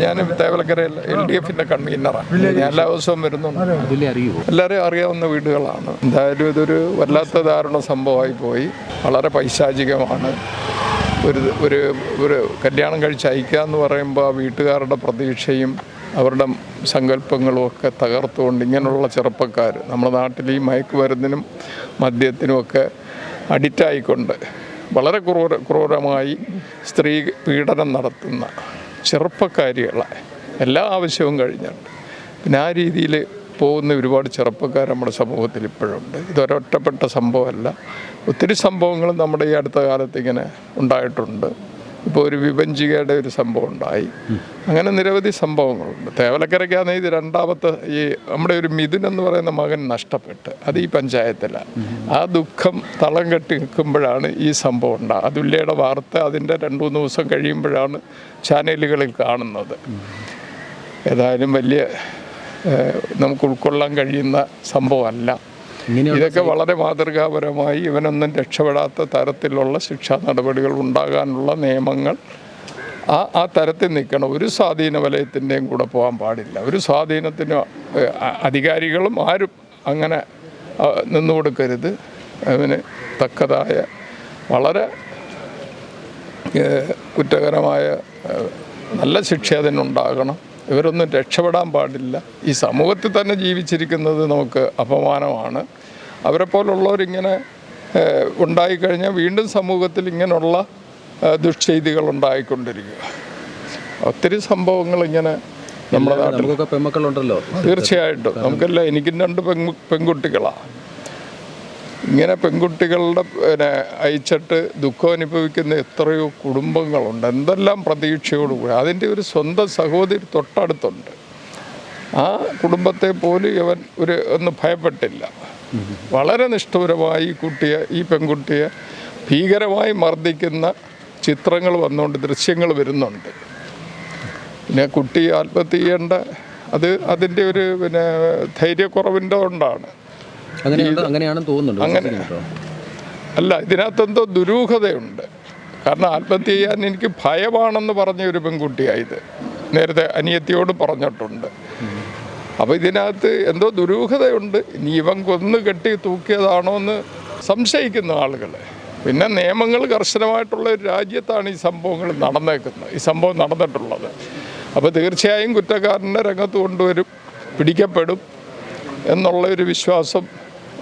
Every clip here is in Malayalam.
ഞാൻ തേവലക്കരയിൽ LDF-ന്റെ കൺവീനറാണ്. ഞാൻ എല്ലാ ദിവസവും വരുന്നുണ്ട്. എല്ലാവരെയും അറിയാവുന്ന വീടുകളാണ്. എന്തായാലും ഇതൊരു വല്ലാത്ത ദാരുണ സംഭവമായി പോയി. വളരെ പൈശാചികമാണ്. ഒരു കല്യാണം കഴിച്ച് അയക്കുക എന്ന് പറയുമ്പോൾ ആ വീട്ടുകാരുടെ പ്രതീക്ഷയും അവരുടെ സങ്കല്പങ്ങളും ഒക്കെ തകർത്തുകൊണ്ട് ഇങ്ങനെയുള്ള ചെറുപ്പക്കാർ നമ്മുടെ നാട്ടിൽ ഈ മയക്കുമരുന്നിനും മദ്യത്തിനുമൊക്കെ അഡിക്റ്റായിക്കൊണ്ട് വളരെ ക്രൂരമായി സ്ത്രീ പീഡനം നടത്തുന്ന ചെറുപ്പക്കാരികളെ എല്ലാ ആവശ്യവും കഴിഞ്ഞിട്ടുണ്ട്. പിന്നെ ആ രീതിയിൽ പോകുന്ന ഒരുപാട് ചെറുപ്പക്കാർ നമ്മുടെ സമൂഹത്തിൽ ഇപ്പോഴുണ്ട്. ഇതൊരൊറ്റപ്പെട്ട സംഭവമല്ല, ഒത്തിരി സംഭവങ്ങൾ നമ്മുടെ ഈ അടുത്ത കാലത്ത് ഇങ്ങനെ ഉണ്ടായിട്ടുണ്ട്. ഇപ്പോൾ ഒരു വിഭജികയുടെ ഒരു സംഭവം ഉണ്ടായി. അങ്ങനെ നിരവധി സംഭവങ്ങളുണ്ട്. തേവലക്കരയ്ക്കാണ് ഇത് രണ്ടാമത്തെ ഈ നമ്മുടെ ഒരു മിഥുൻ എന്ന് പറയുന്ന മകൻ നഷ്ടപ്പെട്ട്, അത് ഈ പഞ്ചായത്തിലാണ്. ആ ദുഃഖം തളം കെട്ടി നിൽക്കുമ്പോഴാണ് ഈ സംഭവം ഉണ്ടാകുക. അതുല്യയുടെ വാർത്ത അതിൻ്റെ 2-3 ദിവസം കഴിയുമ്പോഴാണ് ചാനലുകളിൽ കാണുന്നത്. ഏതായാലും വലിയ നമുക്ക് ഉൾക്കൊള്ളാൻ കഴിയുന്ന സംഭവമല്ല. ഇതൊക്കെ വളരെ മാതൃകാപരമായി ഇവനൊന്നും രക്ഷപ്പെടാത്ത തരത്തിലുള്ള ശിക്ഷാ നടപടികൾ ഉണ്ടാകാനുള്ള നിയമങ്ങൾ ആ തരത്തിൽ നിൽക്കണം. ഒരു സ്വാധീന വലയത്തിൻ്റെയും കൂടെ പോകാൻ പാടില്ല. ഒരു സ്വാധീനത്തിന് അധികാരികളും ആരും അങ്ങനെ നിന്നു കൊടുക്കരുത്. അവന് തക്കതായ വളരെ കുറ്റകരമായ നല്ല ശിക്ഷ അതിനുണ്ടാകണം. ഇവരൊന്നും രക്ഷപ്പെടാൻ പാടില്ല. ഈ സമൂഹത്തിൽ തന്നെ ജീവിച്ചിരിക്കുന്നത് നമുക്ക് അപമാനമാണ്. അവരെ പോലുള്ളവരിങ്ങനെ ഉണ്ടായിക്കഴിഞ്ഞാൽ വീണ്ടും സമൂഹത്തിൽ ഇങ്ങനെയുള്ള ദുഷ്ചെയ്തികൾ ഉണ്ടായിക്കൊണ്ടിരിക്കുക. ഒത്തിരി സംഭവങ്ങൾ ഇങ്ങനെ നമ്മുടെ നാട്ടിൽ പെൺമക്കളുണ്ടല്ലോ. തീർച്ചയായിട്ടും നമുക്കെല്ലാം, എനിക്കും 2 പെൺകുട്ടികളാണ്. ഇങ്ങനെ പെൺകുട്ടികളുടെ അയച്ചിട്ട് ദുഃഖം അനുഭവിക്കുന്ന എത്രയോ കുടുംബങ്ങളുണ്ട്. എന്തെല്ലാം പ്രതീക്ഷയോടുകൂടി അതിൻ്റെ ഒരു സ്വന്തം സഹോദരി തൊട്ടടുത്തുണ്ട്. ആ കുടുംബത്തെ പോലും ഇവൻ ഒന്ന് ഭയപ്പെട്ടില്ല. വളരെ നിഷ്ഠൂരമായി ഈ പെൺകുട്ടിയെ ഭീകരമായി മർദ്ദിക്കുന്ന ചിത്രങ്ങൾ വന്നുകൊണ്ട് ദൃശ്യങ്ങൾ വരുന്നുണ്ട്. പിന്നെ കുട്ടി ആത്മഹത്യ ചെയ്യേണ്ട അതിൻ്റെ ഒരു ധൈര്യക്കുറവിൻ്റെ കൊണ്ടാണ്. അങ്ങനെയാണെന്ന് തോന്നുന്നുണ്ട്. അങ്ങനെ അല്ല, ഇതിനകത്തെന്തോ ദുരൂഹതയുണ്ട്. കാരണം ആത്മഹത്യ ചെയ്യാൻ എനിക്ക് ഭയമാണെന്ന് പറഞ്ഞ ഒരു പെൺകുട്ടിയായത് നേരത്തെ അനിയത്തിയോട് പറഞ്ഞിട്ടുണ്ട്. അപ്പോൾ ഇതിനകത്ത് എന്തോ ദുരൂഹതയുണ്ട്. ഇനി ഇവൻ കൊന്നു കെട്ടി തൂക്കിയതാണോ എന്ന് സംശയിക്കുന്ന ആളുകൾ. പിന്നെ നിയമങ്ങൾ കർശനമായിട്ടുള്ള ഒരു രാജ്യത്താണ് ഈ സംഭവങ്ങൾ നടന്നിട്ടുള്ളത്. അപ്പോൾ തീർച്ചയായും കുറ്റക്കാരനെ രംഗത്ത് കൊണ്ടുവരും, പിടിക്കപ്പെടും എന്നുള്ളൊരു വിശ്വാസം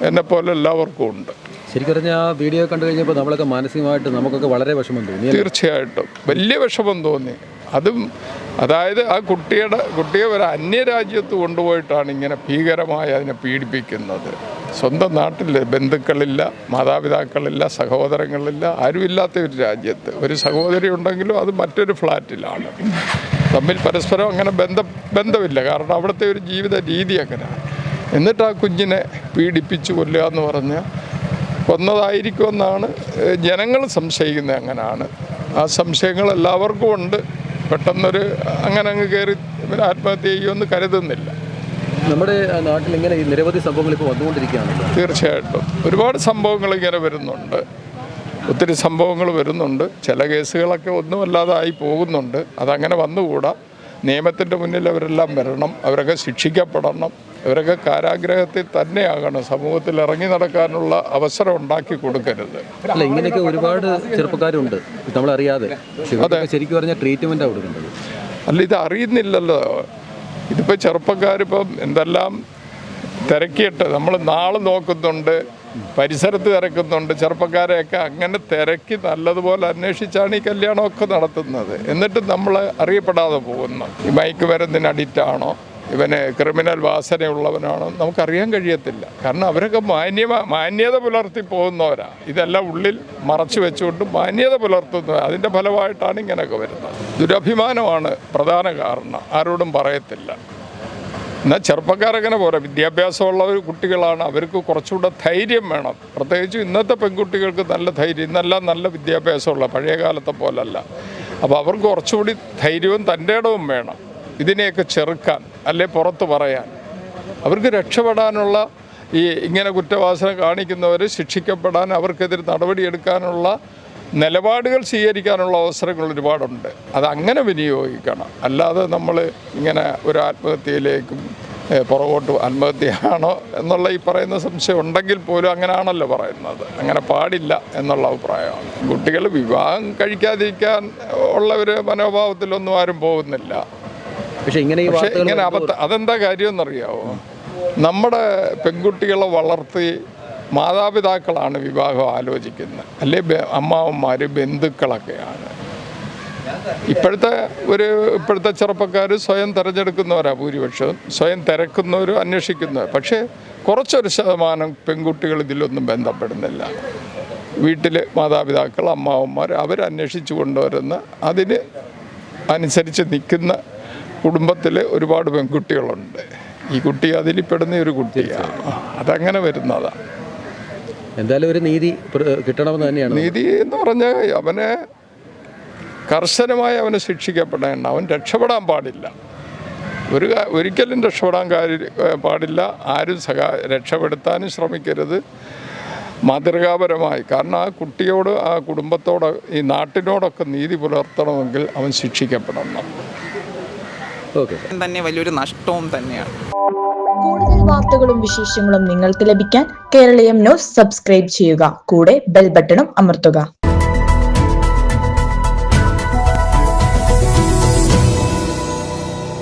എന്നെപ്പോലെ എല്ലാവർക്കും ഉണ്ട്. ശരിക്കും പറഞ്ഞാൽ ആ വീഡിയോ കണ്ടു കഴിഞ്ഞപ്പോൾ നമ്മളൊക്കെ മാനസികമായിട്ട് നമുക്കൊക്കെ വളരെ വിഷമം തോന്നി. തീർച്ചയായിട്ടും വലിയ വിഷമം തോന്നി. അതായത് ആ കുട്ടിയെ ഒരു അന്യരാജ്യത്ത് കൊണ്ടുപോയിട്ടാണ് ഇങ്ങനെ ഭീകരമായി അതിനെ പീഡിപ്പിക്കുന്നത്. സ്വന്തം നാട്ടിൽ ബന്ധുക്കളില്ല, മാതാപിതാക്കളില്ല, സഹോദരങ്ങളില്ല, ആരുമില്ലാത്ത ഒരു രാജ്യത്ത് ഒരു സഹോദരി ഉണ്ടെങ്കിലും അത് മറ്റൊരു ഫ്ലാറ്റിലാണ്. തമ്മിൽ പരസ്പരം അങ്ങനെ ബന്ധമില്ല. കാരണം അവിടുത്തെ ഒരു ജീവിത രീതി അങ്ങനെയാണ്. എന്നിട്ട് ആ കുഞ്ഞിനെ പീഡിപ്പിച്ച് കൊല്ലുക എന്ന് പറഞ്ഞാൽ കൊന്നതായിരിക്കുമെന്നാണ് ജനങ്ങൾ സംശയിക്കുന്നത്. അങ്ങനെയാണ്. ആ സംശയങ്ങൾ എല്ലാവർക്കും ഉണ്ട്. പെട്ടെന്നൊരു അങ്ങ് കയറി ആത്മഹത്യ ചെയ്യുമെന്ന് കരുതുന്നില്ല. നമ്മുടെ നാട്ടിൽ ഇങ്ങനെ നിരവധി സംഭവങ്ങൾ ഇപ്പോൾ വന്നുകൊണ്ടിരിക്കുകയാണ്. തീർച്ചയായിട്ടും ഒരുപാട് സംഭവങ്ങൾ ഇങ്ങനെ വരുന്നുണ്ട്. ഒത്തിരി സംഭവങ്ങൾ വരുന്നുണ്ട്. ചില കേസുകളൊക്കെ ഒന്നുമല്ലാതായി പോകുന്നുണ്ട്. അതങ്ങനെ വന്നുകൂടാ. നിയമത്തിൻ്റെ മുന്നിൽ അവരെല്ലാം വരണം. അവരൊക്കെ ശിക്ഷിക്കപ്പെടണം. ഇവരൊക്കെ കാരാഗ്രഹത്തിൽ തന്നെയാകണം. സമൂഹത്തിൽ ഇറങ്ങി നടക്കാനുള്ള അവസരം ഉണ്ടാക്കി കൊടുക്കരുത്. അല്ല, ഇങ്ങനെയൊക്കെ ഒരുപാട് ചെറുപ്പക്കാരുണ്ട് നമ്മളറിയാതെ. അതെ, ശരിക്കും പറഞ്ഞാൽ ട്രീറ്റ്മെൻറ്റാണ് കൊടുക്കേണ്ടത്. അല്ല, ഇത് അറിയുന്നില്ലല്ലോ. ഇതിപ്പോൾ ചെറുപ്പക്കാരിപ്പം എന്തെല്ലാം തിരക്കിയിട്ട് നമ്മൾ നാളെ നോക്കുന്നുണ്ട്, പരിസരത്ത് തിരക്കുന്നുണ്ട്. ചെറുപ്പക്കാരെയൊക്കെ അങ്ങനെ തിരക്കി നല്ലതുപോലെ അന്വേഷിച്ചാണ് ഈ കല്യാണമൊക്കെ നടത്തുന്നത്. എന്നിട്ട് നമ്മൾ അറിയപ്പെടാതെ പോകുന്നു. ഈ മയക്കുമരുന്നിന് അഡിക്റ്റാണോ, ഇവന് ക്രിമിനൽ വാസനയുള്ളവനാണോ നമുക്കറിയാൻ കഴിയത്തില്ല. കാരണം അവരൊക്കെ മാന്യത പുലർത്തി പോകുന്നവരാണ്. ഇതെല്ലാം ഉള്ളിൽ മറച്ചു വെച്ചുകൊണ്ട് മാന്യത പുലർത്തുന്നത്. അതിൻ്റെ ഫലമായിട്ടാണ് ഇങ്ങനെയൊക്കെ വരുന്നത്. ദുരഭിമാനമാണ് പ്രധാന കാരണം. ആരോടും പറയത്തില്ല. എന്നാൽ ചെറുപ്പക്കാരങ്ങനെ പോരാ. വിദ്യാഭ്യാസമുള്ള കുട്ടികളാണ്. അവർക്ക് കുറച്ചുകൂടെ ധൈര്യം വേണം. പ്രത്യേകിച്ച് ഇന്നത്തെ പെൺകുട്ടികൾക്ക് നല്ല ധൈര്യം, ഇന്നെല്ലാം നല്ല വിദ്യാഭ്യാസമുള്ള, പഴയ കാലത്തെ പോലല്ല. അപ്പോൾ അവർക്ക് കുറച്ചുകൂടി ധൈര്യവും തൻ്റെ ഇടവും വേണം ഇതിനെയൊക്കെ ചെറുക്കാൻ, അല്ലെ പുറത്ത് പറയാൻ. അവർക്ക് രക്ഷപ്പെടാനുള്ള ഇങ്ങനെ കുറ്റവാസന കാണിക്കുന്നവർ ശിക്ഷിക്കപ്പെടാൻ, അവർക്കെതിരെ നടപടിയെടുക്കാനുള്ള നിലപാടുകൾ സ്വീകരിക്കാനുള്ള അവസരങ്ങൾ ഒരുപാടുണ്ട്. അതങ്ങനെ വിനിയോഗിക്കണം. അല്ലാതെ നമ്മൾ ഇങ്ങനെ ഒരു ആത്മഹത്യയിലേക്കും പുറകോട്ട് ആത്മഹത്യയാണോ എന്നുള്ള ഈ പറയുന്ന സംശയം ഉണ്ടെങ്കിൽ പോലും അങ്ങനെയാണല്ലോ പറയുന്നത്. അങ്ങനെ പാടില്ല എന്നുള്ള അഭിപ്രായമാണ്. കുട്ടികൾ വിവാഹം കഴിക്കാതിരിക്കാൻ ഉള്ള ഒരു മനോഭാവത്തിലൊന്നും ആരും പോകുന്നില്ല. പക്ഷേ ഇങ്ങനെ അതെന്താ കാര്യം എന്നറിയാമോ? നമ്മുടെ പെൺകുട്ടികളെ വളർത്തി മാതാപിതാക്കളാണ് വിവാഹം ആലോചിക്കുന്നത്, അല്ലെ അമ്മാവന്മാർ, ബന്ധുക്കളൊക്കെയാണ്. ഇപ്പോഴത്തെ ചെറുപ്പക്കാർ സ്വയം തിരഞ്ഞെടുക്കുന്നവരാണ് ഭൂരിപക്ഷവും, സ്വയം തിരക്കുന്നവരും അന്വേഷിക്കുന്നവർ. പക്ഷേ കുറച്ചൊരു ശതമാനം പെൺകുട്ടികൾ ഇതിലൊന്നും ബന്ധപ്പെടുന്നില്ല. വീട്ടിൽ മാതാപിതാക്കൾ, അമ്മാവന്മാർ അവരന്വേഷിച്ച് കൊണ്ടുവരുന്ന അതിന് അനുസരിച്ച് നിൽക്കുന്ന കുടുംബത്തിൽ ഒരുപാട് പെൺകുട്ടികളുണ്ട്. ഈ കുട്ടി അതിൽ പെടുന്ന ഒരു കുട്ടിയാണ്. അതങ്ങനെ വരുന്നതാണ്. എന്തായാലും ഒരു നീതി കിട്ടണമെന്ന് തന്നെയാണ്. നീതി എന്ന് പറഞ്ഞാൽ അവനെ കർശനമായി അവനെ ശിക്ഷിക്കപ്പെടേണ്ട. അവൻ രക്ഷപ്പെടാൻ പാടില്ല. ഒരിക്കലും രക്ഷപ്പെടാൻ പാടില്ല. ആരും രക്ഷപ്പെടുത്താനും ശ്രമിക്കരുത്. മാതൃകാപരമായി. കാരണം ആ കുട്ടിയോട്, ആ കുടുംബത്തോട്, ഈ നാട്ടിനോടൊക്കെ നീതി പുലർത്തണമെങ്കിൽ അവൻ ശിക്ഷിക്കപ്പെടണം. തന്നെ വലിയൊരു നഷ്ടവും തന്നെയാണ്. കൂടുതൽ വാർത്തകളും വിശേഷങ്ങളും നിങ്ങൾക്ക് ലഭിക്കാൻ കേരളീയം ന്യൂസ് സബ്സ്ക്രൈബ് ചെയ്യുക. കൂടെ ബെൽ ബട്ടണും അമർത്തുക.